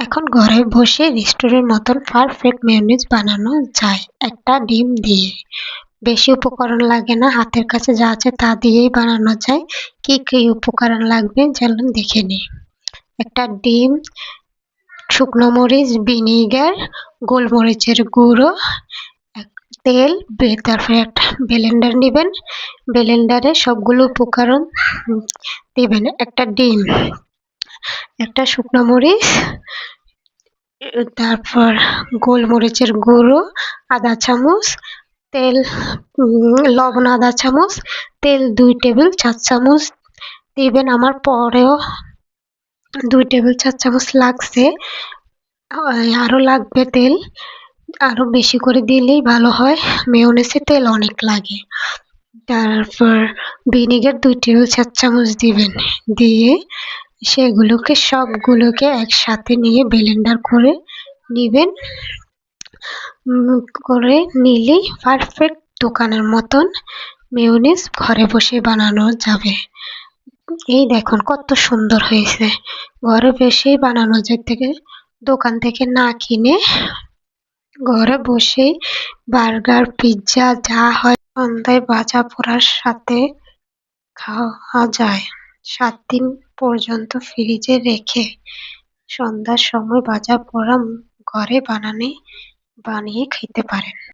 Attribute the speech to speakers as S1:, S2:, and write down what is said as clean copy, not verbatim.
S1: এখন ঘরে বসে রেস্টুরেন্ট মতন পারফেক্ট মেয়োনিজ বানানো যায় একটা ডিম দিয়ে। বেশি উপকরণ লাগে না, হাতের কাছে যা আছে তা দিয়েই বানানো যায়। কি কি উপকরণ লাগবে চলুন দেখে নিই। একটা ডিম, শুকনো মরিচ, ভিনিগার, গোলমরিচের গুঁড়ো, তেল, তারপরে একটা ব্লেন্ডার নেবেন। ব্লেন্ডারে সবগুলো উপকরণ দিবেন। একটা ডিম, একটা শুকনো মরিচ, তারপর গোলমরিচের গুঁড়ো আধা চামচ, তেল, লবণ আধা চামচ, তেল 2 টেবিল 4 চামচ দিবেন। আমার পরেও 2 টেবিল 4 চামচ লাগছে, আরো লাগবে তেল, আরো বেশি করে দিলেই ভালো হয়, মেয়োনেজে তেল অনেক লাগে। তারপর ভিনেগার 2 টেবিল 4 চামচ দিবেন, দিয়ে সেগুলোকে সবগুলোকে একসাথে নিয়ে ব্লেন্ডার করে নিবেন। করে নিলেই পারফেক্ট দোকানের মতন মেয়োনিজ ঘরে বসে বানানো যাবে। এই দেখুন কত সুন্দর হয়েছে, ঘরে বসেই বানানো যায়, থেকে দোকান থেকে না কিনে ঘরে বসেই বার্গার, পিৎজা যা হয় সন্ধ্যায় ভাজা পোড়ার সাথে খাওয়া যায়। 7 দিন পর্যন্ত ফ্রিজে রেখে সন্ধ্যার সময় ভাজা পোড়া ঘরে বানিয়ে খেতে পারেন।